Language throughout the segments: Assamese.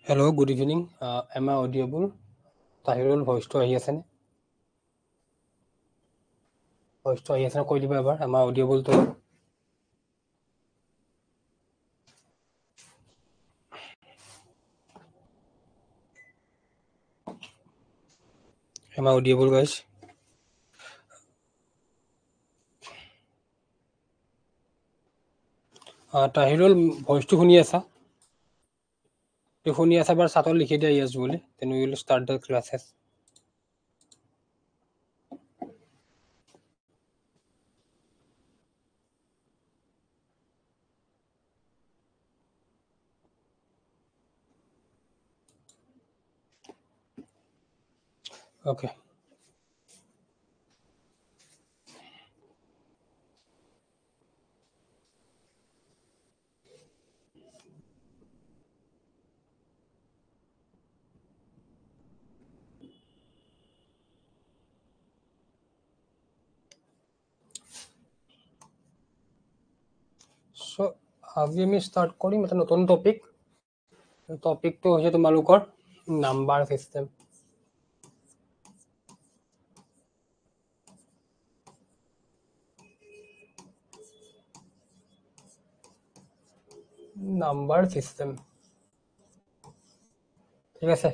Hello, good evening. Am I audible? Tahirul voice to ahi ase ne? Voice to ahi ase na koi diba ebar. Am I audible to? Am I audible, guys? Tahirul voice to huni asa. If huni asa bar satol likhe dia yes bole. Then we will start the classes. Okay. So, abhi ami start kori matlab noton topic. Topic to hoise tomalokor number system. Number system. ঠিক আছে?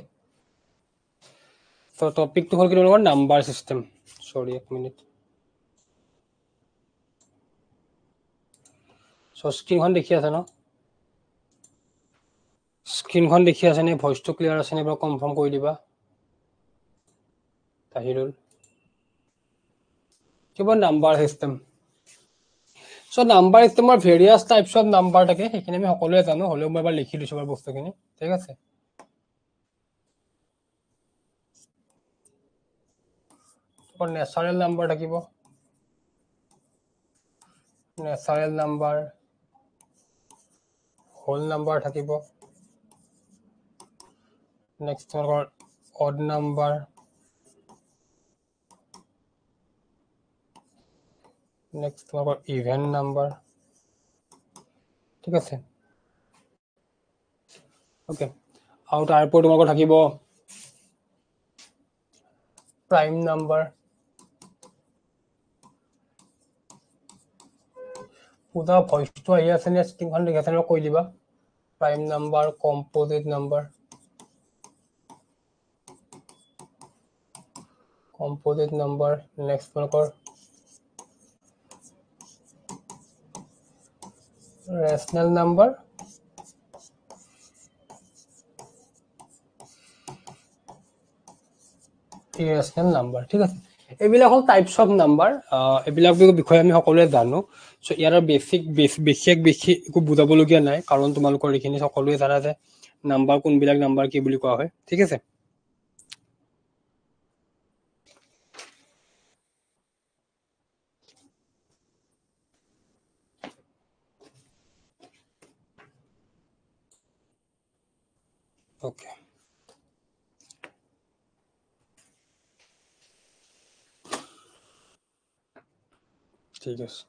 So topic to hol ki tomalokor number system. Sorry, ek minute. So screen khon dekhi ase no? স্ক্ৰীনখন দেখি আছে নে ভইচটো ক্লিয়াৰ আছে নে বাৰু কনফাৰ্ম কৰি দিবা তাহিৰুল কিবা নাম্বাৰ সিস্টেম সো নাম্বাৰ সিস্টেমৰ ভেৰিয়াছ টাইপছ অফ নাম্বাৰ থাকে সেইখিনি আমি সকলোৱে জানো হলেও মই এবাৰ লিখি দিছো বাৰু বস্তুখিনি ঠিক আছে তোমাৰ নেচাৰেল নাম্বাৰ থাকিব নেচাৰেল নাম্বাৰ হোল নাম্বাৰ থাকিব নেক্সট তোমাৰ অড নাম্বাৰ নেক্সট তোমাৰ ইভেন নাম্বাৰ ঠিক আছে ওকে আৰু তাৰ ওপৰত তোমাৰ থাকিব প্ৰাইম নাম্বাৰ পুৰা ভইচটো আহি আছে নে স্ক্ৰীনখন দেখি আছে নে কৈ দিবা prime number composite number composite number next marker rational number irrational number ঠিক আছে এইবিলাক হল টাইপস অফ নাম্বাৰ এইবিলাক বিষয়ে আমি সকলোৱে জানো সো ইয়াৰ বেসিক একো বুজাবলগীয়া নাই কাৰণ তোমালোকৰ এইখিনি সকলোৱে জানা যে নাম্বাৰ কোনবিলাক নাম্বাৰ কি বুলি কোৱা হয় ঠিক আছে ওকে ঠিক আছে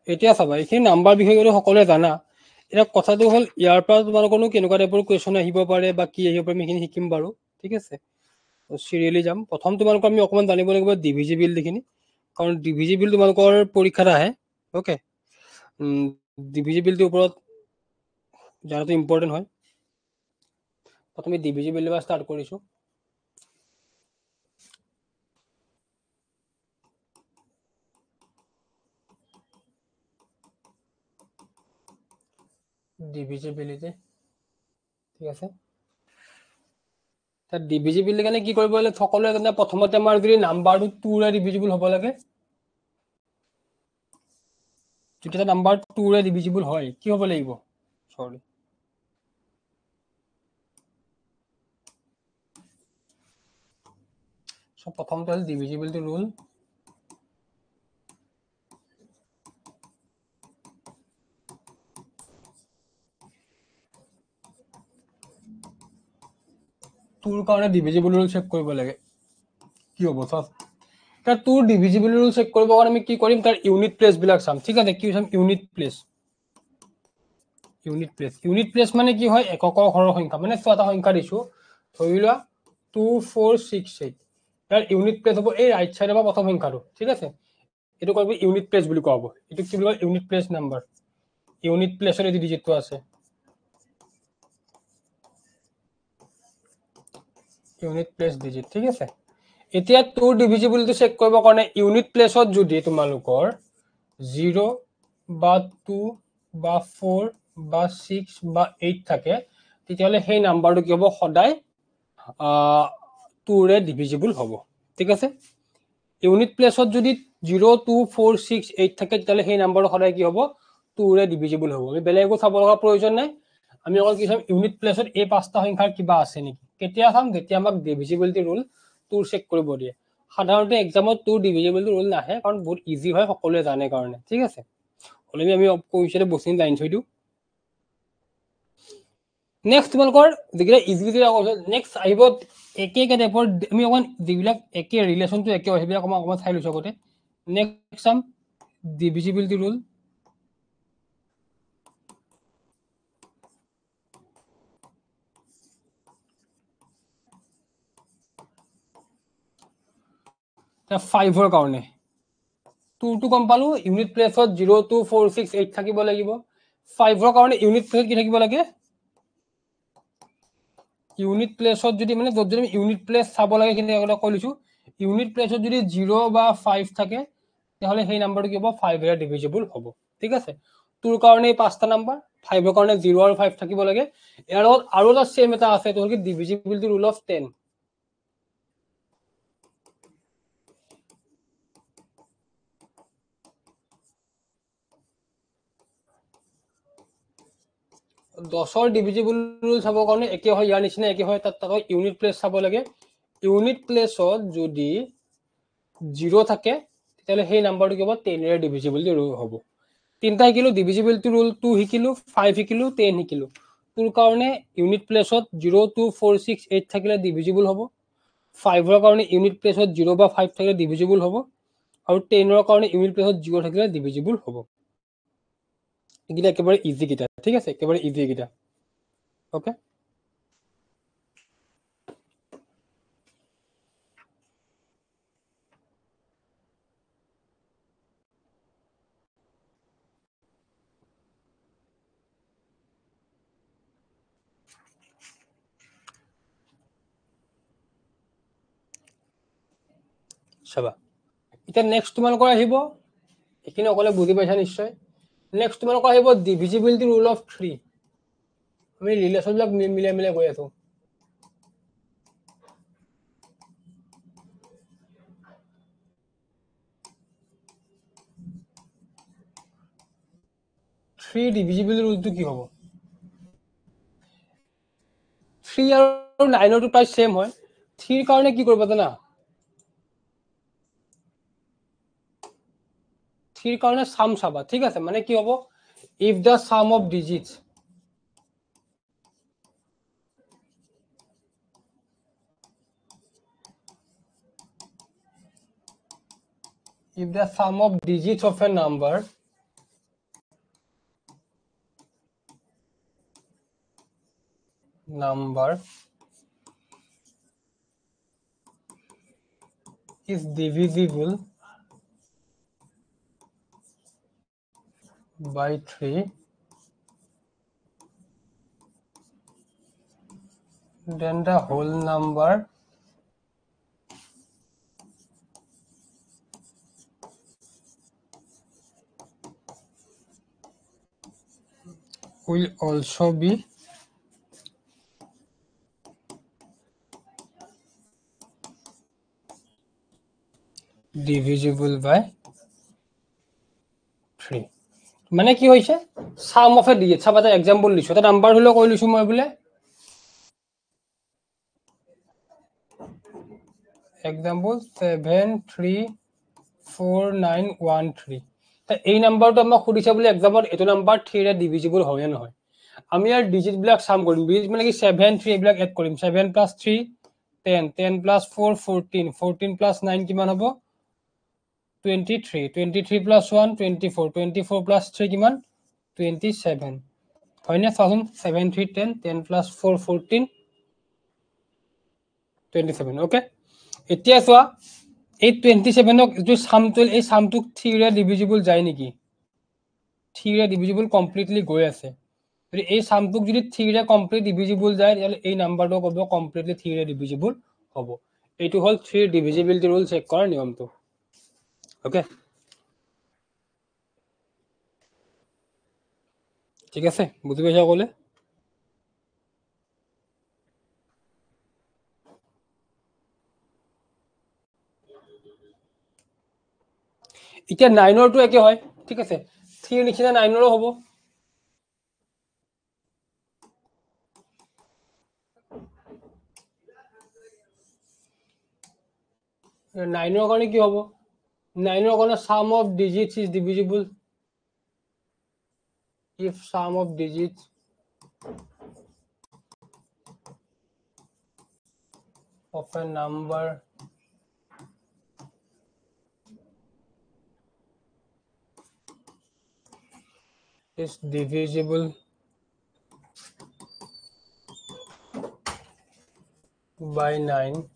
এতিয়া চাবা এইখিনি নাম্বাৰ বিষয়ে সকলোৱে জানা এটা কথাটো হল ইয়াৰ পৰা তোমালোকৰনো কেনেকুৱা টাইপৰ কোৱেশ্চন আহিব পাৰে বা কি আহিব পাৰে আমি শিকিম বাৰু ঠিক আছে সিৰিয়ালি যাম প্ৰথম তোমালোকৰ আমি অকমান জানিব লাগিব ডিভিজিবিলিটিখিনি কাৰণ ডিভিজিবিলিটি তোমালোকৰ পৰীক্ষাত আহে ওকে ডিভিজিবিলিটিৰ ওপৰত জানাটো ইম্পৰ্টেন্ট হয় প্ৰথমে ডিভিজিবিলিটি পৰা ষ্টাৰ্ট কৰিছো ডিভিজিবিলিটি ঠিক আছে তাত ডিভিজিবিলিটি কাৰণে কি কৰিব লাগে সকলোৱে জানে প্ৰথমতে আমাৰ যদি নাম্বাৰটো 2 ৰে ডিভিজিবল হ'ব লাগে যেতিয়া নাম্বাৰ 2 ৰে ডিভিজিবল হয় কি হ'ব লাগিব সৰি সো প্ৰথমতে হ'ল ডিভিজিবিলিটি ৰুল টুৰ কাৰণে ডিভিজিবল ৰুল চেক কৰিব লাগে কি হ'ব চাওক তাৰ টুৰ ডিভিজিবল ৰুল চেক কৰিব কাৰণে আমি কি কৰিম তাৰ ইউনিট প্লেস বিলাক চাম ঠিক আছে কি চাম ইউনিট প্লেস ইউনিট প্লেস মানে কি হয় এককৰ ঘৰৰ সংখ্যা মানে এটা সংখ্যা দিছো ধৰি লোৱা 2468 ইয়াৰ ইউনিট প্লেস হ'ব এই ৰাইট সাইডৰ পৰা প্ৰথম সংখ্যাটো ঠিক আছে এটো কইব ইউনিট প্লেস বুলি কোৱা হ'ব এটো কি বুলি ইউনিট প্লেস নাম্বাৰ ইউনিট প্লেসৰ এই ডিজিটটো আছে ইউনিট প্লেস ডিজিট ঠিক আছে এতিয়া 2 ডিভিজিবলটো চেক কৰিব কাৰণে ইউনিট প্লেসত যদি তোমালোকৰ 0 বা 2 বা 4 বা 6 বা 8 থাকে তেতিয়াহলে সেই নাম্বাৰটো কি হ'ব সদায় 2 ৰে ডিভিজিবল হ'ব ঠিক আছে ইউনিট প্লেসত যদি 0 2 4 6 8 থাকে তেতিয়াহলে সেই নাম্বাৰটো সদায় কি হ'ব 2 ৰে ডিভিজিবল হ'ব আমি বেলেগো চাব লগা প্ৰয়োজন নাই আমি অকল কি চাম ইউনিট প্লেসত এই পাঁচটা সংখ্যাৰ কিবা আছে নেকি কেতিয়া চাম যেতিয়া আমাক ডিভিজিবিলিটি ৰুল 2 চেক কৰিব দিয়ে সাধাৰণতে এক্সামত 2 ডিভিজিবিলিটি ৰুল নাহে কাৰণ বহুত ইজি হয় সকলোৱে জানে কাৰণে ঠিক আছে অলৰেডি আমি কৈছিলো বসিন লাইন থৈ দিও নেক্সট তোমালোকৰ যেগিলা ইজি নেক্সট আহিব একে একে টাইপৰ আমি অকমান যেবিলাক একে ৰিলেশনটো একে হয় সেইবিলাক অকমান চাই লৈছো আগতে নেক্সট সাম ডিভিজিবিলিটি ৰুল তা 5 ৰ কাৰণে 2 টো কম পালো ইউনিট প্লেসত 0 2 4 6 8 থাকিব লাগিব 5 ৰ কাৰণে ইউনিট প্লেস কি থাকিব লাগে ইউনিট প্লেসত যদি মানে যদি ইউনিট প্লেস চাব লাগে কিন্তু আগতে কৈছো ইউনিট প্লেসত যদি 0 বা 5 থাকে তাহলে সেই নাম্বাৰটো কি হ'ব 5 এৰে ডিভিজিবল হ'ব ঠিক আছে 2 ৰ কাৰণে পাঁচটা নাম্বাৰ 5 ৰ কাৰণে 0 আৰু 5 থাকিব লাগে ইয়াৰ লগত আৰু এটা সেম এটা আছে তো কি ডিভিজিবিলিটি ৰুল অফ 10 10ৰ ডিভিজিবল ৰুল চাব কাৰণে একে হয় ইয়াৰ নিচিনা একে হয় তাত ইউনিট প্লেস চাব লাগে ইউনিট প্লেসত যদি 0 থাকে তেতিয়াহলে সেই নাম্বাৰটো কি হ'ব 10 এৰে ডিভিজিবিলিটি ৰুল হ'ব তিনটা শিকিলো ডিভিজিবিলিটি ৰুল 2 শিকিলো 5 শিকিলো 10 শিকিলো তোৰ কাৰণে ইউনিট প্লেসত 0 2 4 6 8 থাকিলে ডিভিজিবল হ'ব 5 ৰ কাৰণে ইউনিট প্লেসত 0 বা 5 থাকিলে ডিভিজিবল হ'ব আৰু 10 ৰ কাৰণে ইউনিট প্লেসত 0 থাকিলে ডিভিজিবল হ'ব এগিলা একেবাৰে ইজি গিটা ঠিক আছে একেবাৰে ইজি গিটা ওকে চাবা এটা নেক্সট তোমালোকৰ আহিব এখিনি অকলে বুজি পাইছা নিশ্চয় নেক্সট তোমালোকৰ আহিব ডিভিজিবিলিটি ৰুল অফ 3 আমি ৰিলেশনবিলাক মিলাই গৈ আছো থ্ৰী ডিভিজিবিলিটি ৰুলটো কি হ'ব 3 আৰু 9 টো প্ৰায় সেম হয় 3 ৰ কাৰণে কি কৰিবা জানা 3 ৰ কাৰণে সাম চাবা ঠিক আছে মানে কি হ'ব if the sum of digits of a number is divisible by 3 then the whole number will also be divisible by 3 মানে কি হৈছে sum of a digit চাবা এটা एग्जांपल লিছো এটা নাম্বার হলো কই লিছো মই বলে एग्जांपल 734913 তা এই নাম্বারটো আমাক খুদিছে বলে एग्जांपल এটো নাম্বার 3 ৰে ডিভিজিবল হয় না নহয় আমি আৰ ডিজিট বিলাক সাম কৰিম ডিজিট মানে কি 7 3 এইবিলাক এড কৰিম 7 + 3 10 10 + 4 14 14 + 9 কিমান হ'ব 23 23 + 1 24 24 + 3 কিমান 27 হয় না চাচোন 7 3 10 10 plus 4 14 27 ওকে এতিয়া চোৱা এই 27ক যে সামটো এই সামটোক 3 ৰে ডিভিজিবল যায় নেকি 3 ৰে ডিভিজিবল কমপ্লিটলি গৈ আছে যদি এই সামটোক যদি 3 ৰে কমপ্লিট ডিভিজিবল যায় তাহলে এই নাম্বাৰটো কব কমপ্লিটলি 3 ৰে ডিভিজিবল হ'ব এইটো হল 3 ডিভিজিবিলিটি ৰুল চেক কৰাৰ নিয়মটো ওকে ঠিক আছে বুজি পাইছা ক'লে এতিয়া 9 ৰটো একে হয় ঠিক আছে 3 নিচিনা 9 ৰো হ'ব 9 ৰ কাৰণে কি হ'ব 9 ৰ কাৰণে sum of digits is divisible if sum of digits of a number is divisible by 9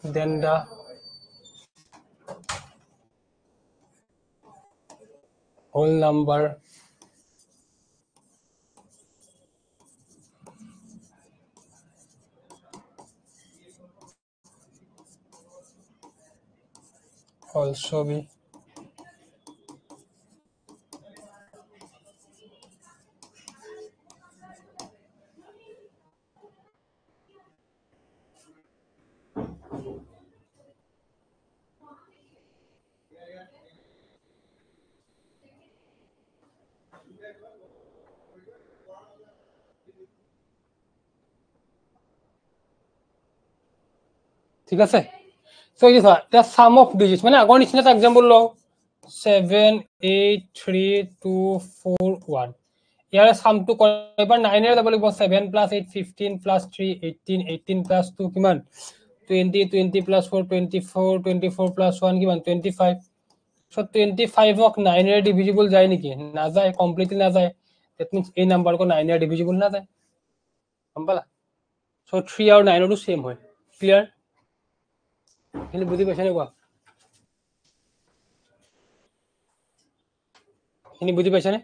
then the whole number also be ঠিক আছে সো এই ধৰা the sum of digits মানে আগৰ নিচিনা এটা एग्जांपल লও 7 8 3 2 4 1 ইয়াৰ সামটো এবাৰ 9 এৰ যাব লাগিব 7 + 8 15 + 3 18 18 + 2 কিমান 20 20 + 4 24 24 + 1 কিমান 25 সো 25 ক 9 এর ডিভিজিবল যায় নেকি না যায় কমপ্লিটলি না যায় দ্যাট মিন্স এই নাম্বার কো 9 এর ডিভিজিবল না যায় সম্পালা সো 3 আর 9 ৰো সেম হয় ক্লিয়াৰ এনে বুঝি পাইছা নে কোৱা এনে বুঝি পাইছা নে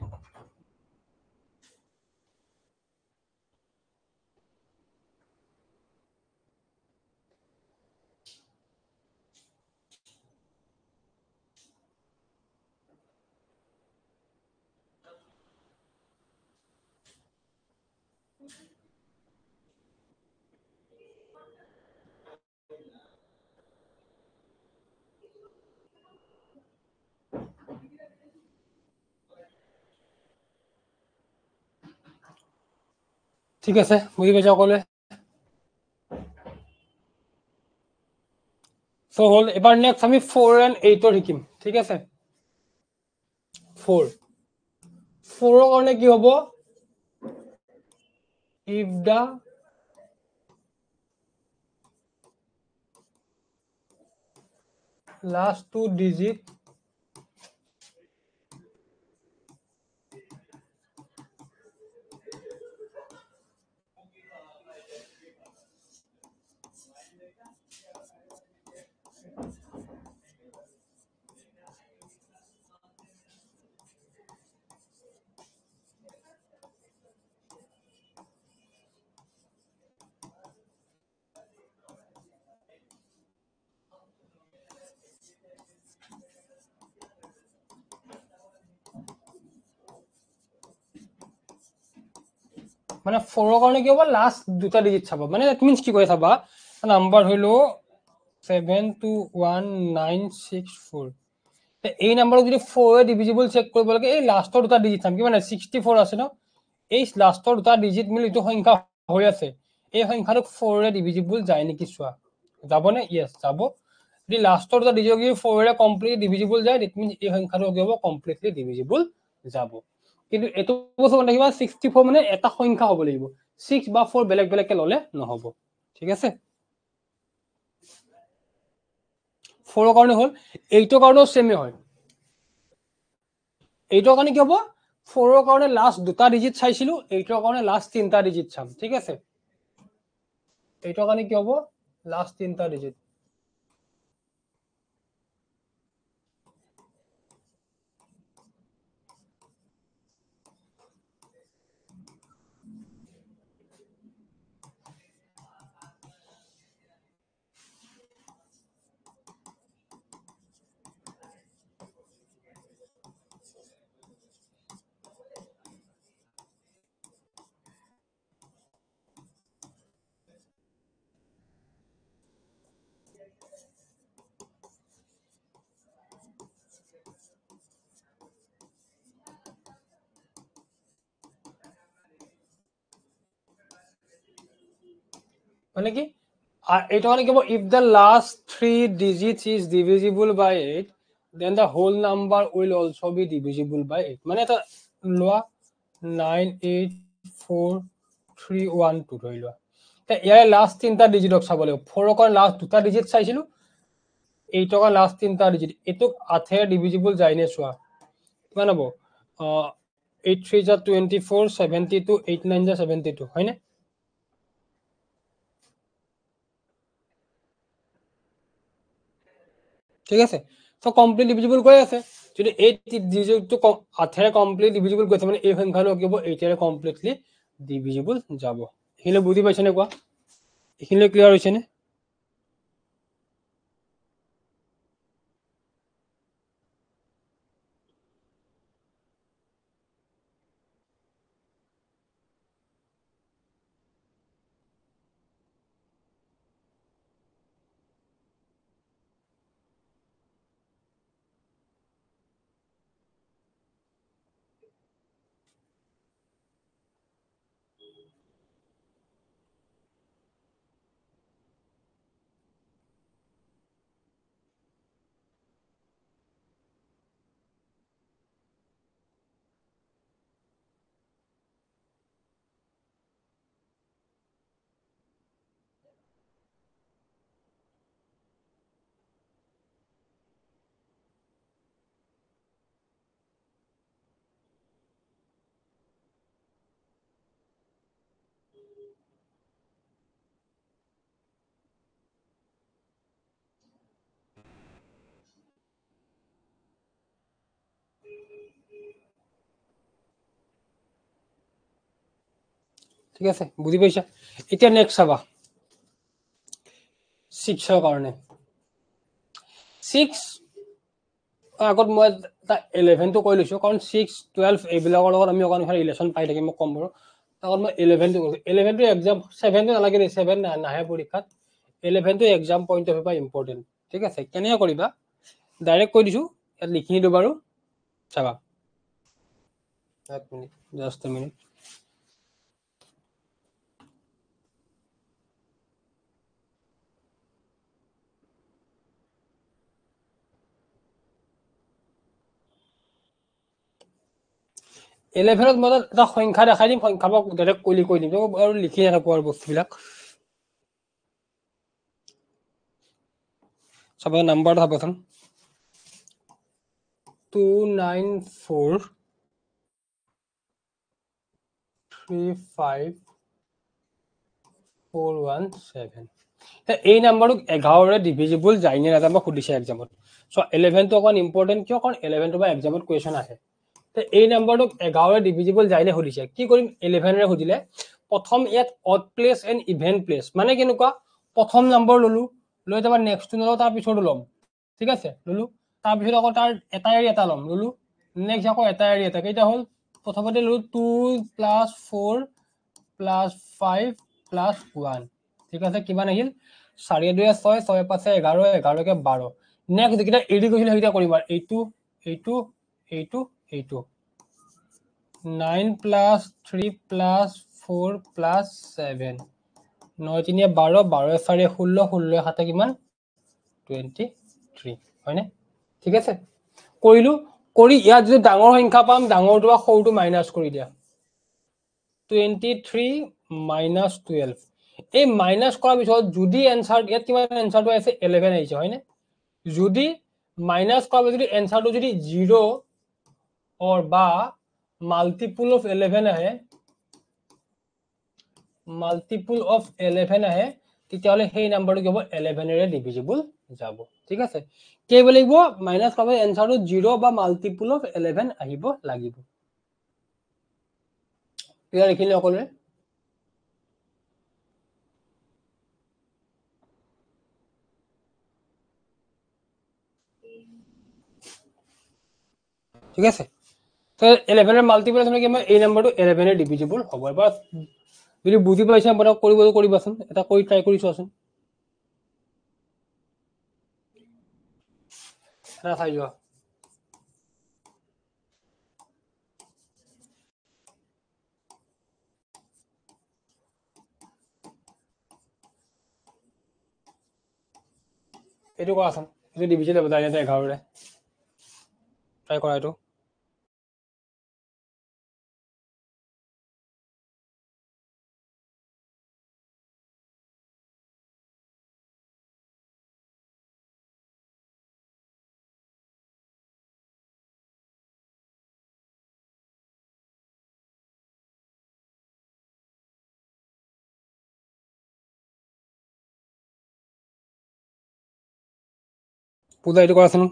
ঠিক আছে বুঝি পাইছা সকলোৱে সো হল এবাৰ নেক্সট আমি 4 and 8 ৰ শিকিম ঠিক আছে 4 4 ৰ কাৰণে কি হ'ব if the last two digit মানে 4 ৰ কাৰণে কি হ'ব লাষ্ট দুটা ডিজিট চাবা মানে দ্যাট মিন্স কি কয় চাবা নাম্বার হলো 721964 তে এই নাম্বারক যদি 4 এ ডিভিজিবল চেক কৰিব লাগে এই লাষ্টৰ দুটা ডিজিট চাম কি মানে 64 আছে ন এই লাষ্টৰ দুটা ডিজিট মিলি তো সংখ্যা হৈ আছে এই সংখ্যাটো 4 এ ডিভিজিবল যায় নেকি চোৱা যাবনে ইয়েস যাব যদি লাষ্টৰ দুটা ডিজিট যদি 4 এ কমপ্লিটলি ডিভিজিবল যায় দ্যাট মিন্স এই সংখ্যাটো কি হ'ব কমপ্লিটলি ডিভিজিবল যাব কিন্তু এটো বস্তু মানে কিবা 64 মানে এটা সংখ্যা হ'ব লাগিব 6 বা 4 বেলেগ বেলেগকে ললে নহব ঠিক আছে 4 ৰ কাৰণে হল 8 ৰ কাৰণেও সেমে হয় এইটোৰ কাৰণে কি হ'ব 4ৰ কাৰণে লাষ্ট দুটা ডিজিট চাইছিলো এইটোৰ কাৰণে লাষ্ট তিনটা ডিজিট চাম ঠিক আছে এইটোৰ কাৰণে কি হ'ব লাষ্ট তিনটা ডিজিট মানে কি এইটো মানে কি হ'ব if the last 3 digits is divisible by 8 then the whole number will also be divisible by 8 মানে এটা লোৱা 98431 ধৰি লোৱা ইয়াৰে লাষ্ট তিনটা ডিজিটক চাব লাগিব 4ৰ কাৰণে লাষ্ট দুটা ডিজিট চাইছিলো 8ৰ কাৰণে লাষ্ট তিনটা ডিজিট এটোক 8 ডিভিজিবল যায় নে চোৱা কিমান হ'ব 8 3 যা 24 72 8 9 যা 72 হয়নে ঠিক আছে সো কমপ্লিট ডিভিজিবল কৈ আছে যদি 8 ডিজিটটো 8 কমপ্লিট ডিভিজিবল কৈছে মানে এই সংখ্যাটো কি হ'ব 8 কমপ্লিটলি ডিভিজিবল যাব এখিলে বুজি পাইছে নে কোৱা এখিলে ক্লিয়াৰ হৈছে নে ঠিক আছে বুজি পাইছা এতিয়া নেক্সট চাবা 6ৰ কাৰণে 6 আগত মই 11 টো কৈ লৈছো কাৰণ 6 12 এইবিলাকৰ লগত আমি অকন ৰিলেচন পাই থাকিম মই কম বাৰু আগত মই 11 টো কৈছো 11 টো এক্সাম 7 টো নালাগে 7 নাহে পৰীক্ষাত 11 টো exam point of view important ঠিক আছে কেনে কৰিবা ডাইৰেক্ট কৈ দিছো ইয়াত লিখি দিও বাৰু চাবা এক মিনিট জাস্ট এ মিনিট ইলেভেনত মই এটা সংখ্যা দেখাই দিম সংখ্যাক ডাইৰেক্ট কৈ দিম আৰু লিখি থাকো আৰু বস্তুবিলাক চাবা নাম্বাৰটো চাবচোন 294 35417 এই নাম্বাৰটো 11ৰে ডিভিজিবল যায় নে নাযায় মই সুধিছে এক্সামত সো 11 টো অকন ইম্পৰ্টেন্ট কিয় কাৰণ 11 টো বা এক্সামত কোৱেশ্চন আহে এই নাম্বাৰটো 11ৰে ডিভিজিবল যায় নে সুধিছে কি কৰিম 11 ৰে সুধিলে প্ৰথম ইয়াত odd place and even place মানে কেনেকুৱা প্ৰথম নম্বৰ ললো লৈ যাবা নেক্সট নলো তাৰ পিছৰটো লম ঠিক আছে ললো তাৰ পিছত আকৌ তাৰ এটা এৰি এটা লম ললো নেক্সট আকৌ এটা এৰি এটা কেইটা হল প্ৰথমতে ললো 2 + 4 + 5 + 1 ঠিক আছে কিমান আহিল 4 2 6 6 5 11 11 কে 12 নেক্সট যেটা এডি কৰিলে হেইটা কৰিম আৰু এইটো 9 + 3 + 4 + 7 9 3 12 12 4 16 16 7 কিমান 23 হয়নে ঠিক আছে কৰিলো কৰি ইয়াত যদি ডাঙৰ সংখ্যা পাম ডাঙৰটো বা সৰুটো মাইনাস কৰি দিয়া 23 - 12 এই মাইনাস কৰাৰ পিছত যদি এনসাৰ ইয়াত কিমান এনসাৰটো আছে 11 আহিছে হয়নে যদি মাইনাস কৰাৰ পিছত যদি এনসারটো যদি 0 or বা multiple of 11 আহে, multiple of 11 আহে, তেতিয়াহলে সেই নাম্বাৰটো কি হ'ব 11 এৰে ডিভিজিবল যাব। ঠিক আছে, কি হ'ব লাগিব মাইনাস পাবে এনসাৰটো 0 বা মাল্টিপল অফ 11 আহিব লাগিব। ক্লিয়াৰ লিখিলে সকলোৱে? ঠিক আছে, তো 11 এৰ মাল্টিপল আছে কি এই নাম্বাৰটো 11 এৰ ডিভিজিবল হ'ব। এবাৰ যদি বুজি পাইছা আপোনাক কৰিবাচোন, এটা কৰি ট্ৰাই কৰি চোৱাচোন। এটা চাই যোৱা। এইটো কৰাচোন, এইটো ডিভিজিবল হ'ব 11 ৰে। ট্ৰাই কৰা এইটো। পূজা এইটো কৰাচোন,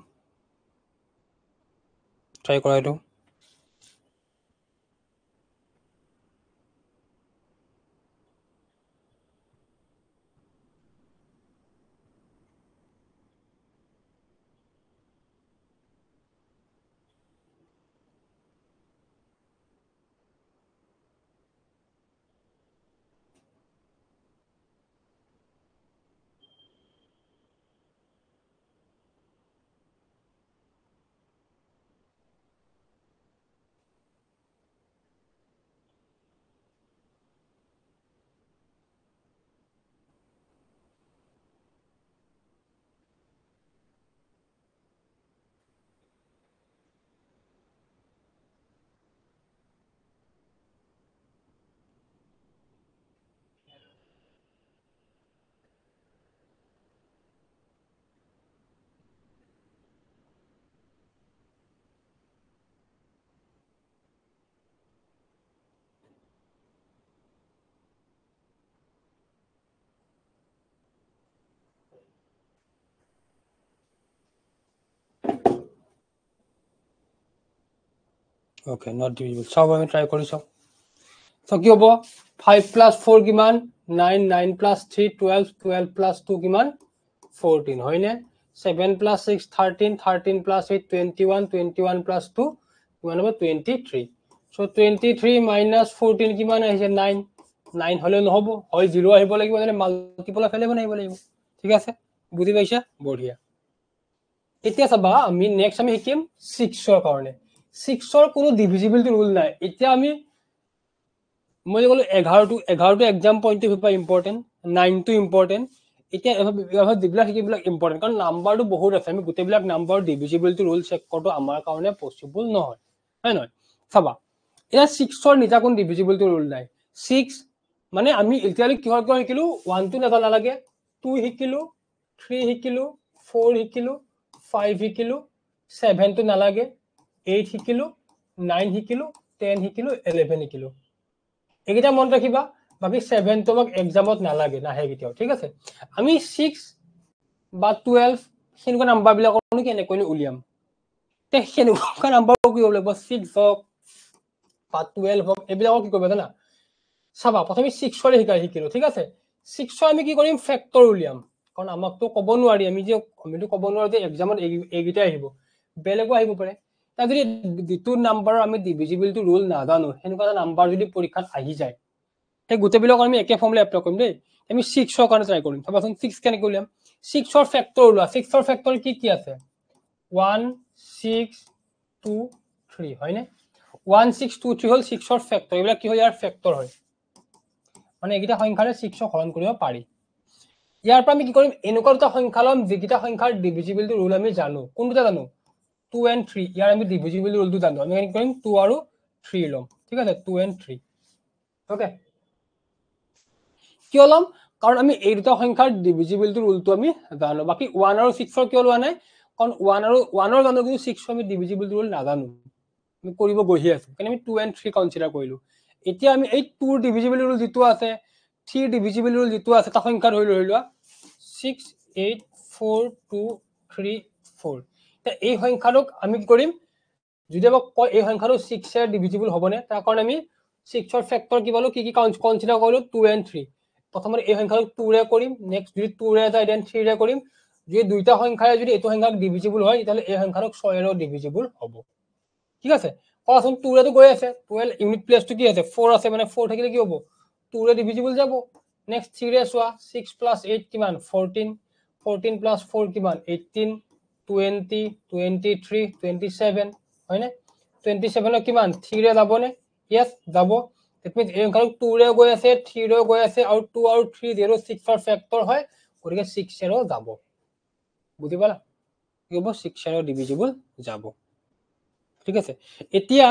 ট্ৰাই কৰা এইটো। Okay, not divisible. সব আমি ট্ৰাই কৰি চাও। তো কি হ'ব 5 + 4 কিমান 9, 9 + 3 12, 12 + 2 কিমান 14 হয়নে? 7 + 6 13, 13 + 8 21, 21 + 2 কিমান হ'ব 23। সো 23 - 14 কিমান আহিছে 9, 9 হলে নহব, হয় 0 আহিব লাগিব, মানে মাল্টিপল অফ 11 আহিব লাগিব। ঠিক আছে, বুজি পাইছা? বঢ়িয়া। এতিয়া চাবা আমি নেক্সট আমি শিকিম 6ৰ কাৰণে। 6ৰ কোনো ডিভিজিবিলিটি ৰুল নাই। এতিয়া আমি মই যে ক'লো 11টো এক্সাম পইণ্ট অফ ভিউ পৰা ইম্পৰ্টেণ্ট, 9টো ইম্পৰ্টেণ্ট। এতিয়া যিবিলাক সেইবিলাক ইম্পৰ্টেণ্ট, কাৰণ নাম্বাৰটো বহুত আছে, আমি গোটেইবিলাক নাম্বাৰ ডিভিজিবিলিটি ৰুল চেক কৰাটো আমাৰ কাৰণে পচিবল নহয়, হয় নহয়? চাবা এতিয়া 6ৰ নিজা কোনো ডিভিজিবিলিটি ৰুল নাই। 6 মানে আমি এতিয়ালৈ কিহৰ কিহৰ শিকিলো 1 টো নালাগে, 2 শিকিলো, 3 শিকিলো, 4 শিকিলো, 5 শিকিলো, 7 টো নালাগে, 8 শিকিলো, 9 শিকিলো, 10 শিকিলো, 11 শিকিলো। এইকেইটা মনত ৰাখিবা, বাকি 7 টো আমাক এক্সামত নালাগে, নাহে কেতিয়াও। ঠিক আছে, আমি 6 বা 12 সেনেকুৱা নাম্বাৰ বিলাকৰ কেনেকৈ উলিয়াম? তে সেনেকুৱা নাম্বাৰ কি হ'ব লাগিব 6 হওক বা 12 হওক, এইবিলাকক কি কৰিব জানা? চাবা প্ৰথমে 6ৰে শিকিলো। ঠিক আছে, 6ৰ আমি কি কৰিম ফেক্টৰ উলিয়াম, কাৰণ আমাকতো ক'ব নোৱাৰি, আমিতো ক'ব নোৱাৰো যে এক্সামত এইকেইটাই আহিব, বেলেগো আহিব পাৰে। তাৰ যদি যিটো নাম্বাৰৰ আমি ডিভিজিবিলিটি ৰুল নাজানো, সেনেকুৱা এটা নাম্বাৰ যদি পৰীক্ষাত আহি যায়, সেই গোটেইবিলাক আমি একে ফৰ্মুলা এপ্লাই কৰিম দেই। আমি 6ৰ কাৰণে ট্ৰাই কৰিম। চাবাচোন 6 কেনেকৈ উলিয়াম। 6ৰ ফেক্টৰ ওলোৱা। 6ৰ ফেক্টৰ কি আছে 1 6 2 3 হয়নে? 1 6 2 3 হল 6ৰ ফেক্টৰ। এইবিলাক কি হয় ইয়াৰ ফেক্টৰ হয়, মানে এইকেইটা সংখ্যাৰে 6ক হৰণ কৰিব পাৰি। ইয়াৰ পৰা আমি কি কৰিম এনেকুৱা দুটা সংখ্যা লম যিকেইটা সংখ্যাৰ ডিভিজিবিলিটি ৰুল আমি জানো। কোনটা জানো 2 and 3, ইয়াৰ আমি ডিভিজিবিলিটি ৰুলটো জানো। আমি কি কৰিম 2 আৰু 3 লম। ঠিক আছে, 2 and 3। ওকে, কিয় লম? কাৰণ আমি এই দুটা সংখ্যাৰ ডিভিজিবিলিটি ৰুলটো আমি জানো। বাকি 1 আৰু 6ৰ কিয় লোৱা নাই? কাৰণ 1 আৰু 1ৰ জানো, কিন্তু 6ৰ আমি ডিভিজিবিলিটি ৰুল নাজানো। আমি কৰিব গৈহে আছো কাৰণ আমি 2 and 3 কনসিডাৰ কৰিলো এতিয়া আমি এই 2 ডিভিজিবল ৰুল যেটো আছে 3 ডিভিজিবল ৰুল যেটো আছে তা সংখ্যা ধৰি লইলো 6 8 4 2 3 4 তা এই সংখ্যাটোক আমি কি কৰিম যদি আমাক কয় এই সংখ্যাটো 6 এৰ ডিভিজিবল হবনে তাৰ কাৰণ আমি 6 ৰ ফ্যাক্টৰ কি বলো কি কনসিডাৰ কৰিলো 2 and 3 প্ৰথমতে এই সংখ্যাটো 2 ৰে কৰিম নেক্সট যদি 2 ৰে যায় দেন 3 ৰে কৰিম যদি দুইটা সংখ্যাৰে যদি এটো সংখ্যাক ডিভিজিবল হয় তাহলে এই সংখ্যাটোক 6 এৰ ডিভিজিবল হ'ব ঠিক আছে কোৱাচোন 2 ৰে তো গৈ আছে 12 ইউনিট প্লেস তো কি আছে 4 আছে মানে 4 থাকিলে কি হ'ব 2 ৰে ডিভিজিবল যাব নেক্সট 3 ৰে সোয়া 6 + 8 কিমান 14 14 + 4 কিমান 18 20 23 27 হয়নে 27 কিমান 3 ৰে যাবনে यस যাব ইট মিন্স এই সংখ্যাটো 2 ৰে গৈ আছে 3 ৰে গৈ আছে আৰু 2 আৰু 3 0 6 ৰ ফ্যাক্টৰ হয় গতিকে 6 এৰ যাব বুজি পালা কি হ'ব 6 এৰ ডিভিজিবল যাব ঠিক আছে এতিয়া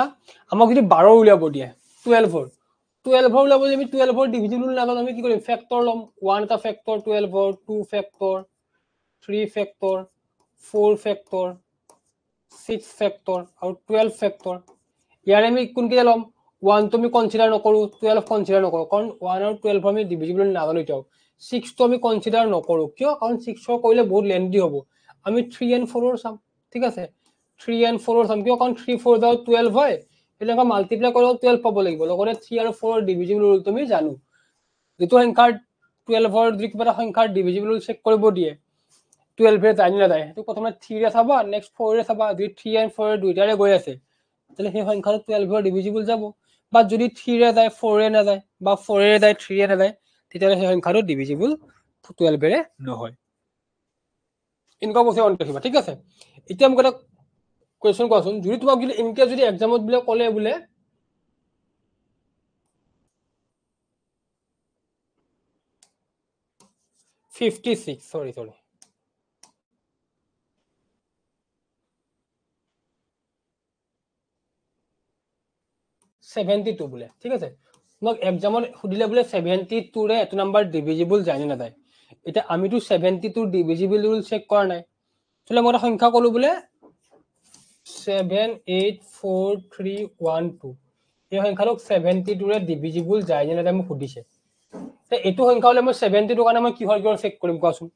আমাক যদি 12 উলিয়াব দিয়ে 12 ৰ 12 ৰ উলিয়াব যদি আমি 12 ৰ ডিভিজিবল নাজানো আমি কি কৰিম ফ্যাক্টৰ লম 1 টা ফ্যাক্টৰ 12 ৰ 2 ফ্যাক্টৰ 3 ফ্যাক্টৰ 4 ফ্যাক্টৰ 6 ফ্যাক্টৰ আৰু 12 ফ্যাক্টৰ ইয়াৰে আমি কোন কি লম 1 তো আমি কনসিডাৰ নকৰো 12 কনসিডাৰ নকৰো কাৰণ 1 আৰু 12 আমি ডিভিজিবল নাজানো এতিয়াও 6 তো আমি কনসিডাৰ নকৰো কিয় কাৰণ 6 ৰ কৰিলে বহুত লেন্থি হ'ব আমি 3 and 4 ৰ চাম ঠিক আছে 3 and 4 ৰ চাম কিয় কাৰণ 3 4 দাও 12 হয় এলেকা মাল্টিপ্লাই কৰিলে 12 পাব লাগিব লগতে 3 আৰু 4 ৰ ডিভিজিবল ৰুল তুমি জানো যেটো সংখ্যাৰ 12 ৰ যদি কিবা সংখ্যাৰ ডিভিজিবল ৰুল চেক কৰিব দিয়ে 12 ৰে জানি না যায় তো প্ৰথমে 3 ৰে চাবা নেক্সট 4 ৰে চাবা যদি 3 and 4 দুইটাৰে গৈ আছে তাহলে সেই সংখ্যাটো 12 ৰ ডিভিজিবল যাব বা যদি 3 ৰে যায় 4 ৰে না যায় বা 4 ৰে যায় 3 ৰে না যায় তেতিয়া সেই সংখ্যাটো ডিভিজিবল 12 ৰে নহয় ইনকা বসে অন ৰাখিবা ঠিক আছে এতিয়া মোক এটা কোৱেশ্চন কোৱাচোন যদি তোমাক যদি ইনকে যদি এক্সামত বুলে কলে বুলে 56 sorry 72 বুলে ঠিক আছে তোমাক এক্সামত খুদিলে বুলে 72 ৰে এটো নাম্বাৰ ডিভিজিবল জানি না যায় এটা আমিটো 72 ডিভিজিবল ৰুল চেক কৰা নাই চলে মই সংখ্যা কলো বুলে 7843112 এই সংখ্যাটোক 72 ৰে ডিভিজিবল যায় না যায় মোক খুদিছে তে এটো সংখ্যা হলে মই 72 কাৰণে মই কিহৰ কিহৰ চেক কৰিম কোৱাচোন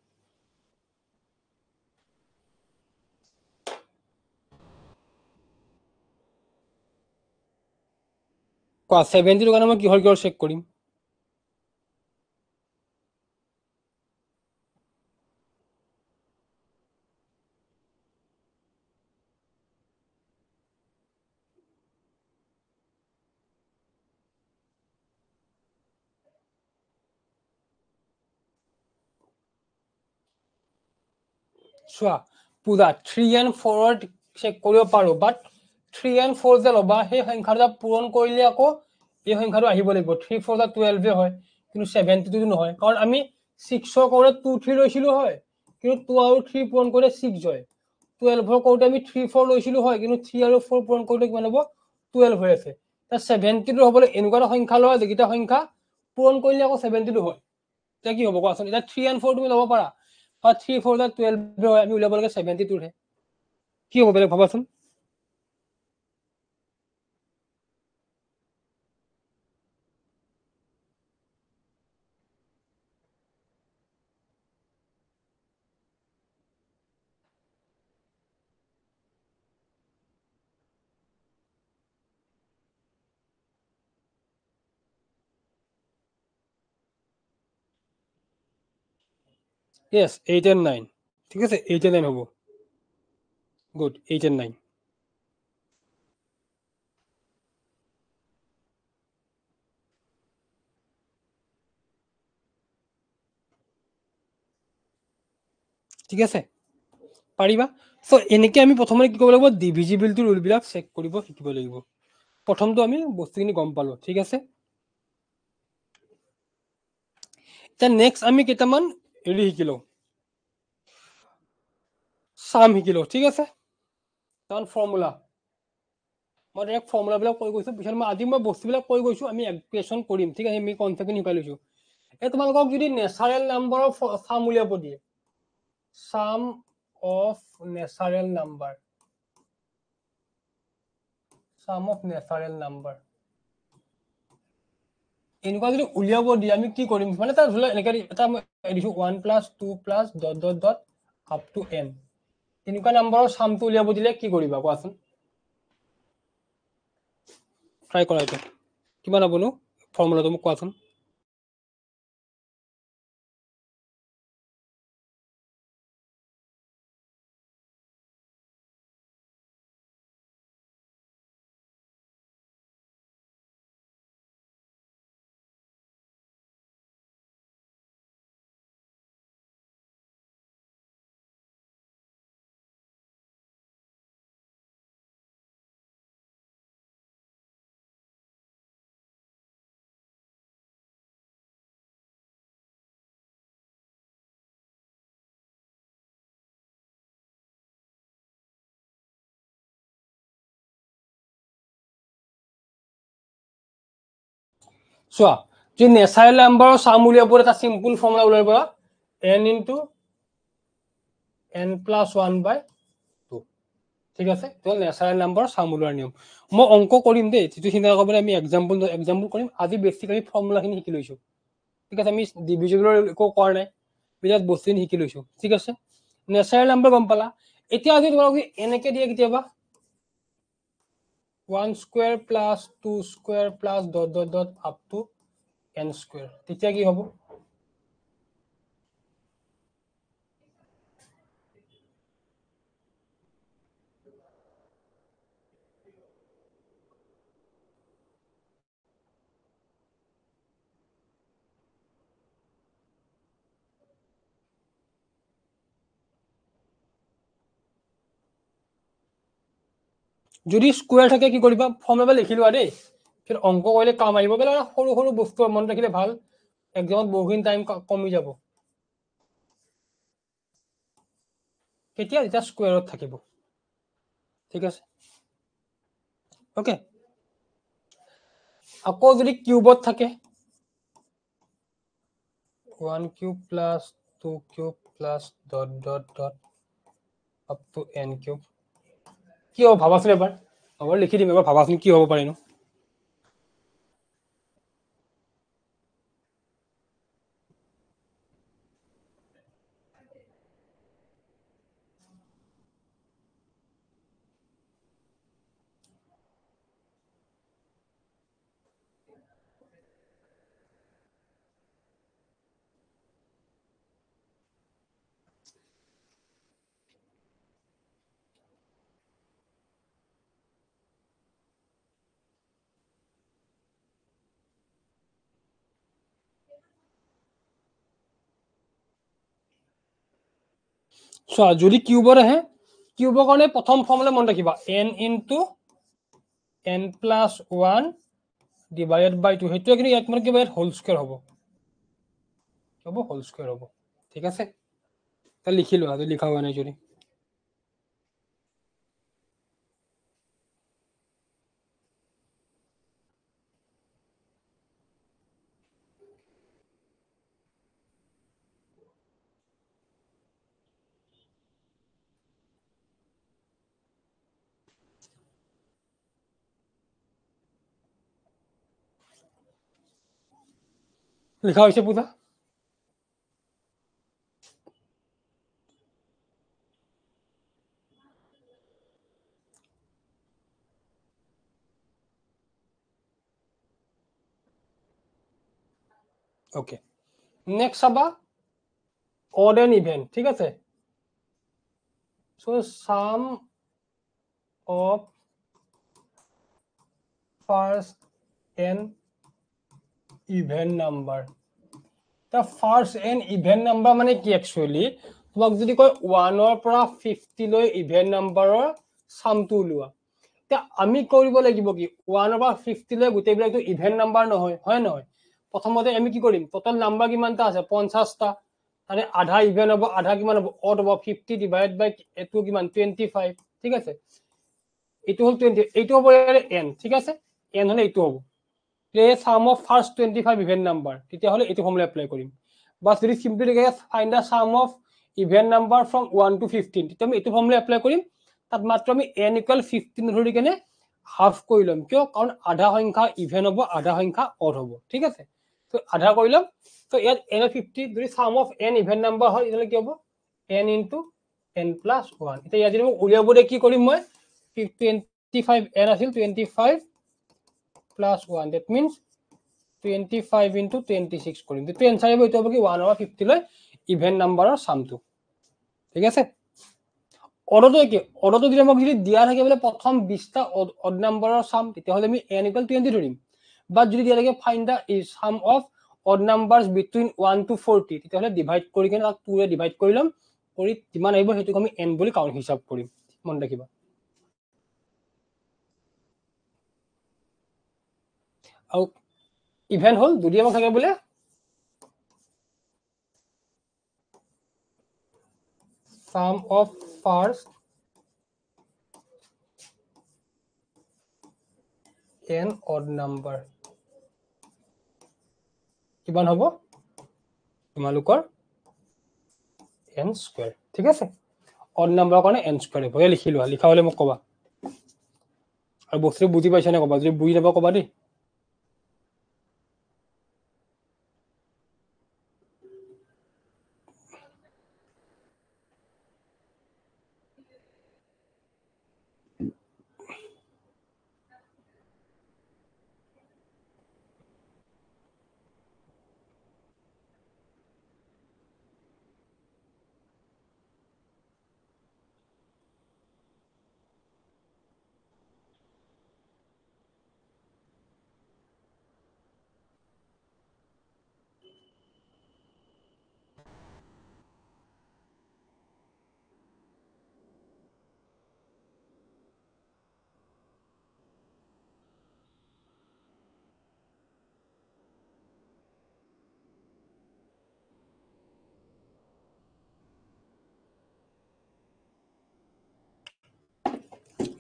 কোৱা 72 কাৰণে মই কিহৰ কিহৰ চেক কৰিম চোৱা পুৰা 3 and 4 চেক কৰিব পাৰো বাট 3 and 4 যে লবা সেই সংখ্যাটা পূৰণ কৰিলে আকৌ এই সংখ্যাটো আহিব লাগিব 3 4 12 হয় কিন্তু 72 নহয় কাৰণ আমি 6 ৰ কৰে 2 3 লৈছিলো হয় কিন্তু 2 আৰু 3 পূৰণ কৰিলে 6 হয় 12 ৰ কৰোতে আমি 3 4 লৈছিলো হয় কিন্তু 3 আৰু 4 পূৰণ কৰিলে কিমান হ'ব 12 হৈ আছে তা 72 হ'বলে এনেকুৱা সংখ্যা লয় যেকিটা সংখ্যা পূৰণ কৰিলে আকৌ 72 হয় তে কি হ'ব কোৱাচোন এটা 3 and 4 তুমি ল'ব পাৰা বা 3 4 12 হয় আমি উলাব লাগে 72 হে কি হ'ব বেলেগ ভাবাচোন yes 8 and 9 ঠিক আছে 8 and 9 হ'ব গুড 8 and 9 ঠিক আছে পাৰিবা সো এনেকে আমি প্ৰথমে কি কৰিব লাগিব ডিভিজিবিলিটি ৰুল বিলাক চেক কৰিব শিকিব লাগিব প্ৰথমটো আমি বস্তুখিনি গম পালো ঠিক আছে তে নেক্সট আমি কেইটামান হেৰি শিকিলো সাম শিকিলো ঠিক আছে কাৰণ ফৰ্মুলা মই এক ফৰ্মুলা বিলাক কৈ গৈছো পিছত মই আজি মই বস্তুবিলাক কৈ গৈছো আমি এপ্লিকেশন কৰিম ঠিক আছে আমি কনসেপ্ট শিকাই লৈছো এই তোমালোকক যদি নেচাৰেল নাম্বাৰৰ সাম উলিয়াব দিয়ে sum of natural number sum of natural number এনেকুৱা যদি উলিয়াব দিয়ে আমি কি কৰিম মানে তাৰ ধৰি এনেকৈ এটা দিছো 1 + 2 + ... up to n এনেকুৱা নম্বৰৰ সামটো উলিয়াব দিলে কি কৰিবা কোৱাচোন ট্ৰাই কৰা এটা কিমান হ'বনো ফৰ্মুলাটো মোক কোৱাচোন চোৱা যে নেচাৰেল নাম্বাৰৰ সাম উলিয়াব এটা সিম্পল ফৰ্মুলা উলিয়াব পৰা n * n + 1/2 ঠিক আছে তো নেচাৰেল নাম্বাৰৰ সাম উলিওৱাৰ নিয়ম মই অংক কৰিম দেই যেটো চিন্তা কৰিব আমি এক্সাম্পল কৰিম আজি বেসিক্যালি ফৰ্মুলাখিনি শিকি লৈছো ঠিক আছে আমি ডিভিজনৰ একো কৰা নাই বিৰাট বস্তুখিনি শিকি লৈছো ঠিক আছে নেচাৰেল নাম্বাৰ গম পালা এতিয়া আজি তোমাক এনেকৈ দিয়ে কেতিয়াবা 1 square plus 2 square plus ... up to n square তেতিয়া কি হ'ব যদি স্কয়াৰ থাকে কি কৰিবা ফৰ্মুলা লিখি লোৱা দেই ফিৰ অংক কৰিলে কাম আহিব বেলা সৰু সৰু বস্তু মন ৰাখিলে ভাল একদম বহুখিনি টাইম কমি যাব কেতিয়া এটা স্কয়াৰত থাকিব ঠিক আছে ওকে আকৌ যদি কিউবত থাকে 1 cube plus 2 cube plus ... up to n cube কি হ'ব ভাবাচোন এবাৰ হ'ব লিখি দিম এবাৰ ভাবাচোন কি হ'ব পাৰে নো সো যদি কিউবৰ আহে কিউবৰ কাৰণে প্ৰথম ফৰ্মুলা মন ৰাখিবা n * n + 1 divided by 2 হেতু কিন্তু ইয়াত মানে কিবা হোল স্কয়াৰ হ'ব হোল স্কয়াৰ হ'ব ঠিক আছে তা লিখি লোৱা যদি লিখা হোৱা নাই যদি লিখা হৈছে পূজা ওকে নেক্সট আবা odd and even ঠিক আছে so sum of first n even number the first n even number মানে কি actually তোমাক যদি কয় 1 ৰ পৰা 50 লৈ even numberৰ সামটো উলিওৱা তে আমি কৰিব লাগিব কি 1 ৰ পৰা 50 লৈ গোটেইবিলাকটো even number নহয় হয় নহয় প্ৰথমতে আমি কি কৰিম টোটাল নাম্বাৰ কিমানটা আছে 50 টা মানে আধা ইভেন হ'ব আধা কিমান হ'ব অড হ'ব 50 ডিভাইড বাই এটো কিমান 25 ঠিক আছে এটো হল 20 এটো হ'ব n ঠিক আছে n হলে এটো হ'ব তে সাম অফ ফার্স্ট 25 ইভেন নাম্বার তেতিয়া হলে এটো ফর্মুলা এপ্লাই কৰিম বাস যদি সিম্পলি লিখে find the sum of even number from 1 to 15 তেতিয়া আমি এটো ফৰ্মুলা এপ্লাই কৰিম তাত মাত্ৰ আমি n = 15 ধৰি কেনে হাফ কৰি ল'ম কিয় কাৰণ আধা সংখ্যা ইভেন হ'ব আধা সংখ্যা অড হ'ব ঠিক আছে তো আধা কৰি ল'ম তো ইয়াত n of 50 যদি সাম অফ n ইভেন নাম্বাৰ হয় তেতিয়াহ'লে কি হ'ব n into n plus 1 এতিয়া ইয়াত যদি মই উলিয়াবলৈ কি কৰিম মই 25 n আছিল 25 plus 1 that means 25 into 26 কৰিম তো এনসাৰ হ'ব এইটো হ'ব কি 1 over 50 লৈ ইভেন নাম্বাৰৰ সামটো ঠিক আছে অডটো কি অডটো যদি মোক যদি দিয়া থাকে বলে প্ৰথম 20টা অড নাম্বাৰৰ সাম তেতিয়াহ'লে আমি n equal 20 ধৰিম বা যদি দিয়া থাকে find the sum of odd numbers between 1 to 40 তেতিয়াহ'লে ডিভাইড কৰি কেনে তাক 2 ৰে ডিভাইড কৰি লম কৰি কিমান আহিব হেতুক আমি n বুলি কাউন্ট হিসাব কৰিম মন ৰাখিবা আৰু ইভেন হল যদি আমাক থাকে বলে sum of first n odd number কিমান হ'ব তোমালোকৰ n square ঠিক আছে odd number কাৰণে n square হ'ব এ লিখি লোৱা লিখা হলে মোক কবা আৰু বস্তু বুজি পাইছা নে কবা যদি বুজি নাপা কবা দেই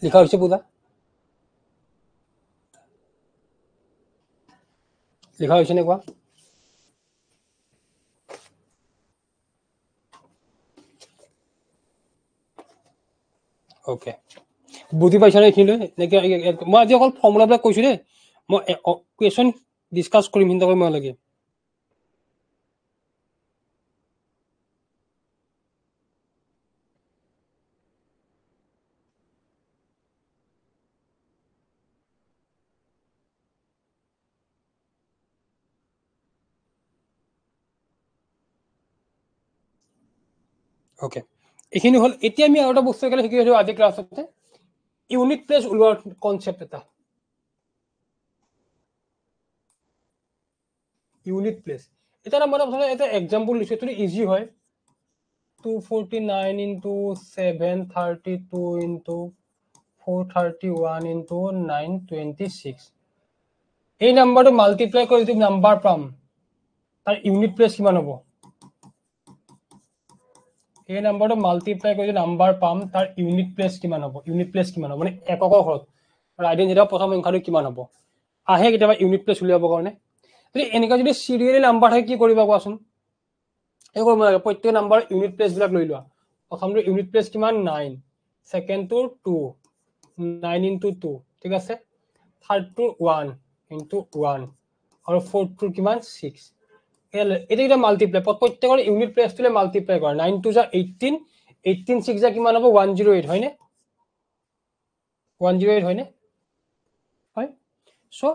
লিখা হৈছে পূজা লিখা হৈছে নে কোৱা ওকে বুজি পাইছা নে এইখিনি মই আজি অকল ফৰ্মুলাবিলাক কৈছো দেই মই কুৱেশ্যন ডিছকাছ কৰিম চিন্তা কৰিব নালাগে ওকে এইখিনি হল এতিয়া আমি আৰু এটা বস্তু একেলগে শিকি আছো আজি ক্লাছতে ইউনিট প্লেস ওলোৱাৰ কনসেপ্ট এটা ইউনিট প্লেস এটা মই আপোনাক এটা এক্সাম্পল দিছো এটো ইজি হয় 249 into 732 into 431 into 926 এই নাম্বাৰটো মাল্টিপ্লাই কৰি যদি নাম্বাৰ পাম তাৰ ইউনিট প্লেস কিমান হ'ব এই নাম্বাৰটো মাল্টিপ্লাই কৰি নাম্বাৰ পাম তাৰ ইউনিট প্লেস কিমান হ'ব মানে এককৰ ঘৰত ৰাইডেন যেটা প্ৰথম সংখ্যাটো কিমান হ'ব আহে কেতিয়াবা ইউনিট প্লেস উলিয়াব কাৰণে যদি এনেকা যদি সিৰিয়েলি নাম্বাৰ থাকে কি কৰিবা কোৱাচোন এই কৰিব লাগে প্ৰত্যেক নাম্বাৰ ইউনিট প্লেস বিলাক লৈ লোৱা প্ৰথমটো ইউনিট প্লেস কিমান 9 সেকেন্ডটো 2 9 into 2 ঠিক আছে থাৰ্ডটো 1 into 1 আৰু ফোৰ্থটো কিমান 6 এটা এটা মাল্টিপ্লাই প্ৰত্যেকৰ ইউনিট প্লেসটোলে মাল্টিপ্লাই কৰা 9 to 18 18 6 যা কিমান হ'ব 108 হয়নে 108 হয়নে হয় সো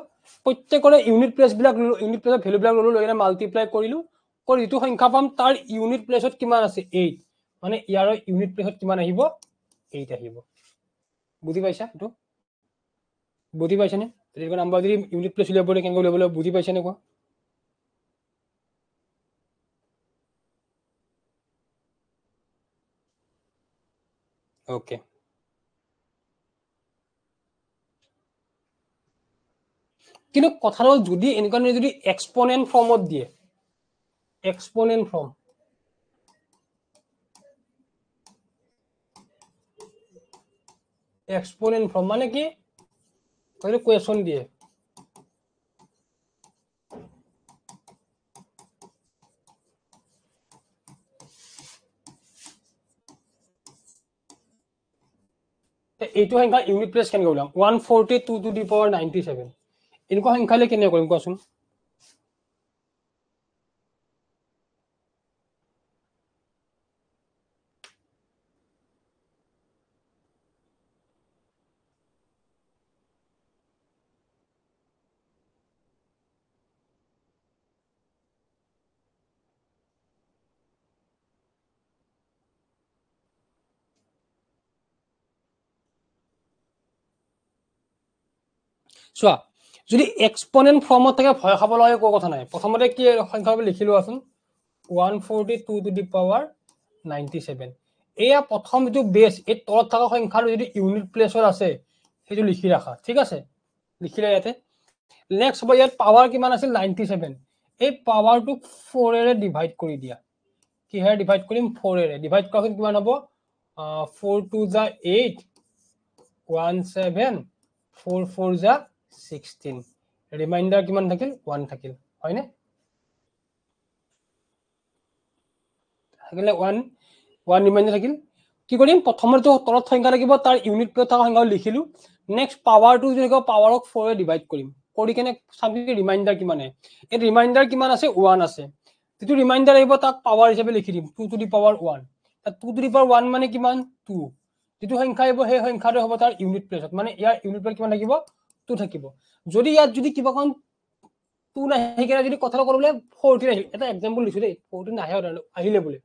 প্ৰত্যেকৰে ইউনিট প্লেস বিলাক ইউনিট প্লেসৰ ভ্যালু বিলাক ললো লৈ মাল্টিপ্লাই কৰিলো কৰি যেটো সংখ্যা পাম তাৰ ইউনিট প্লেসত কিমান আছে 8 মানে ইয়াৰ ইউনিট প্লেসত কিমান আহিব 8 আহিব বুজি পাইছা এটো বুজি পাইছানে এটো নাম্বাৰ যদি ইউনিট প্লেস উলিয়াবলৈ কেনেকৈ উলিয়াবলৈ বুজি পাইছানে কোৱা ওকে কিন্তু কথাটো যদি এনেকুৱা যদি এক্সপোনেন্ট ফৰ্মত দিয়ে এক্সপোনেন্ট ফৰ্ম এক্সপোনেন্ট ফৰ্ম মানে কি কৈছে কোৱেশ্চন দিয়ে এইটো সংখ্যা ইউনিট প্লেস কেনেকৈ ওলাম 142 টু দি পাৱাৰ 97 এনেকুৱা সংখ্যালে কেনে কৰিম কোৱাচোন চোৱা যদি এক্সপোনেন্ট ফৰ্মত থাকে ভয় খাব লাগে কোনো কথা নাই প্ৰথমতে কি সংখ্যাটো লিখি লোৱাচোন 142 টু দি পাৱাৰ 97 এয়া প্ৰথম যেটো বেস এই তলত থকা সংখ্যাটো যদি ইউনিট প্লেসত আছে সেইটো লিখি ৰাখা ঠিক আছে লিখিলে ইয়াতে নেক্সট হ'ব ইয়াত পাৱাৰ কিমান আছিল 97 এই পাৱাৰটো 4 এৰে ডিভাইড কৰি দিয়া কি হে ডিভাইড কৰিম 4 এৰে ডিভাইড কৰাৰ কিমান হ'ব 4 2 যা 8 1 7 4 4 যা 16 ৰিমাইন্ডাৰ কিমান থাকিল 1 থাকিল হয়নে থাকিলে 1 1 ৰিমাইন্ডাৰ থাকিল কি কৰিম প্ৰথমটো তলত সংখ্যা থাকিব তাৰ ইউনিট প্লেস থকা সংখ্যা লিখিলো নেক্সট পাৱাৰটো যদি পাৱাৰক 4 এ ডিভাইড কৰিম কৰি কেনে সাবি ৰিমাইন্ডাৰ কিমান আছে এই ৰিমাইন্ডাৰ কিমান আছে 1 আছে যেটো ৰিমাইন্ডাৰ আহিব তাক পাৱাৰ হিচাপে লিখি দিম 2 টু দি পাৱাৰ 1 তাত 2 টু দি পাৱাৰ 1 মানে কিমান 2 যেটো সংখ্যা আহিব সেই সংখ্যাটো হ'ব তাৰ ইউনিট প্লেসত মানে ইয়াৰ ইউনিট প্লেস কিমান থাকিব 2 থাকিব যদি ইয়াত যদি কিবা কোন 2 নাহি কেনে যদি কথা কৰলে 14 আহিল এটা एग्जांपल লিখো দেই 14 নাহে আহিলে বলে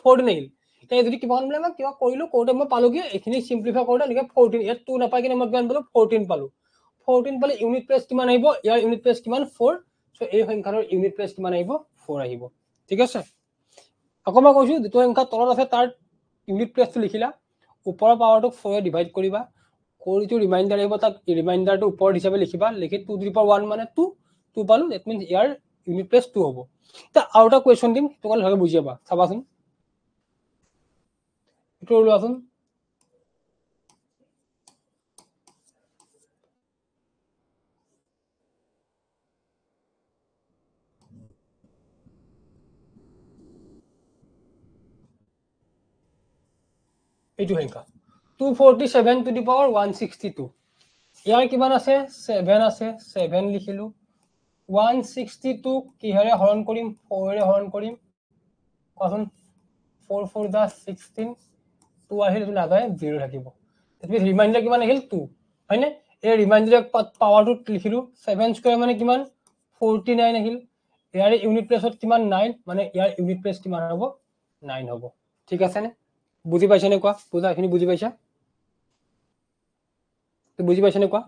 14 আহিল তাই যদি কিবা কোন মই কিবা কৰিলো কোডে মই পালো কি এখিনি সিম্পলিফাই কৰলে লিখে 14 ইয়াত 2 নাপাই কিনে মই কিমান পালো 14 পালো 14 পালে ইউনিট প্লেস কিমান আহিব ইয়াৰ ইউনিট প্লেস কিমান 4 সো এই সংখ্যাৰ ইউনিট প্লেস কিমান আহিব 4 আহিব ঠিক আছে আকৌ মই কৈছো যেটো সংখ্যা তলত আছে তাৰ ইউনিট প্লেসটো লিখিলা ওপৰৰ পাৱাৰটো 4 এ ডিভাইড কৰিবা কৰিটো ৰিমাইন্ডাৰ আহিব তাক ৰিমাইন্ডাৰটো ওপৰ হিচাপে লিখিবা লিখি 2 টু দি পাৱাৰ 1 মানে 2 2 পালো that means year unit place 2 হ'ব তা আউটা কোৱেশ্চন দিম তোকাল ভাবে বুজিবা চাবাচোন এটো ওলাচোন এইটো সংখ্যা 247 টু দি পাৱাৰ 162 ইয়াৰ কিমান আছে 7 আছে 7 লিখিলো 162 কিহেৰে হৰণ কৰিম 4 এৰে হৰণ কৰিম কোন 4 4 দা 16 2 আহিল না যায় 0 থাকিব তেতিয়া ৰিমাইন্ডাৰ কিমান আহিল 2 হয়নে এই ৰিমাইন্ডাৰ পাৱাৰটো লিখিলো 7 স্কয়াৰ মানে কিমান 49 আহিল ইয়াৰ ইউনিট প্লেসত কিমান 9 মানে ইয়াৰ ইউনিট প্লেস কিমান হ'ব 9 হ'ব ঠিক আছে নে বুজি পাইছা নে কোৱা বুজা এখিনি বুজি পাইছা তো বুজি পাইছা নে কোৱা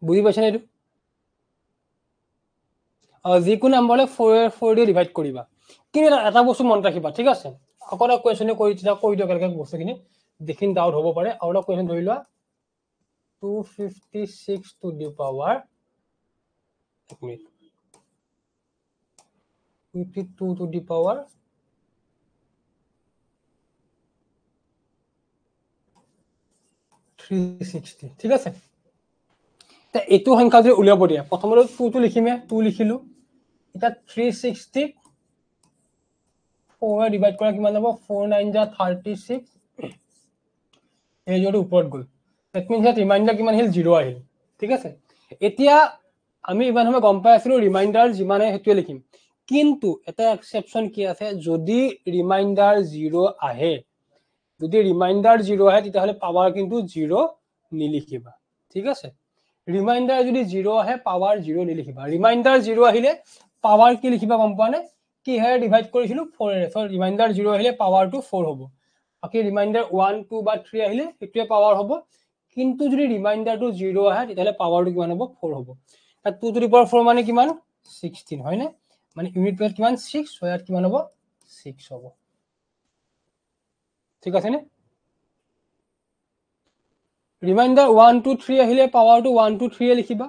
বুজি পাইছা নে এটো যিকোনো নাম্বাৰলে 4 দিয়ে ডিভাইড কৰিবা কিন্তু এটা বস্তু মনত ৰাখিবা ঠিক আছে অকৰা কোৱেশ্চনে কৰি দিও কেনেকৈ বস্তুখিনি দেখিন ডাউট হ'ব পাৰে আৰু কোৱেশ্চন ধৰি লোৱা 256 to the power 52 to the power 360 ঠিক আছে তা এটো সংখ্যা যদি উলিয়াব দিয়া প্ৰথমতে 2 টো লিখিমে 2 লিখিলো এটা 360 4 ডিভাইড কৰা কিমান হ'ব 4 9 যা 36 এই যোটো ওপৰত গল দ্যাট মিন্স দ্যাট ৰিমাইন্ডাৰ কিমান আহিল 0 আহিল ঠিক আছে এতিয়া আমি ইমান সময় গম পাই আছিলো ৰিমাইন্ডাৰ যিমানে হেতুৱে লিখিম কিন্তু এটা এক্সেপশন কি আছে যদি ৰিমাইন্ডাৰ 0 আহে যদি ৰিমাইন্ডাৰ 0 আহে তেতিয়া হলে পাৱাৰ কিন্তু 0 নিলিখিবা ঠিক আছে ৰিমাইন্ডাৰ যদি 0 আহে পাৱাৰ 0 নিলিখিবা ৰিমাইন্ডাৰ 0 আহিলে পাৱাৰ কি লিখিবা গম পোৱা নে কি হে ডিভাইড কৰিছিলো 4 এৰে সো ৰিমাইন্ডাৰ 0 আহিলে পাৱাৰটো 4 হ'ব বাকি ৰিমাইন্ডাৰ 1 2 বা 3 আহিলে এটোৱে পাৱাৰ হ'ব কিন্তু যদি ৰিমাইন্ডাৰটো 0 আহে তেতিয়ালে পাৱাৰটো কিমান হ'ব 4 হ'ব তা 2 টু দি পাৱাৰ 4 মানে কিমান 16 হয় নে মানে ইউনিট প্লেস কিমান 6 সো ইয়াত কিমান হ'ব 6 হ'ব ঠিক আছে নে ৰিমাইন্ডাৰ 1 2 3 আহিলে পাৱাৰটো 1 2 3 এ লিখিবা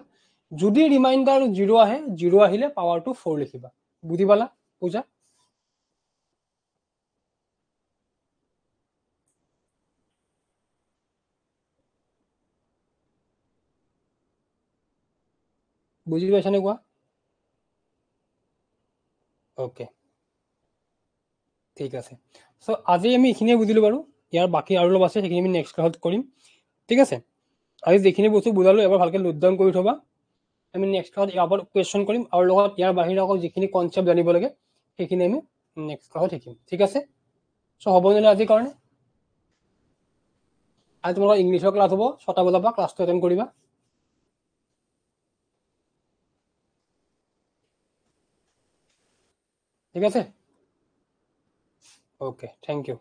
যদি ৰিমাইণ্ডাৰ 0 আহে 0 আহিলে পাৱাৰটো 4 লিখিবা বুজি পালা পূজা বুজি পাইছানে কোৱা ওকে ঠিক আছে সো আজি আমি এইখিনিয়ে বুজিলো বাৰু ইয়াৰ বাকি আৰু অলপ আছে সেইখিনি আমি নেক্সট ক্লাছত কৰিম ঠিক আছে আজি যিখিনি বস্তু বুজালো এবাৰ ভালকে নোট ডাউন কৰি থবা আমি নেক্সট ক্লাছত ইয়াৰ ওপৰত কুৱেশ্যন কৰিম আৰু লগত ইয়াৰ বাহিৰে আকৌ যিখিনি কনচেপ্ট জানিব লাগে সেইখিনি আমি নেক্সট ক্লাছত শিকিম ঠিক আছে সো হ'ব জানো আজিৰ কাৰণে আজি তোমালোকৰ ইংলিছৰ ক্লাছ হ'ব 6টা বজাৰ পৰা ক্লাছটো এটেণ্ড কৰিবা ঠিক আছে ওকে থ্যাংক ইউ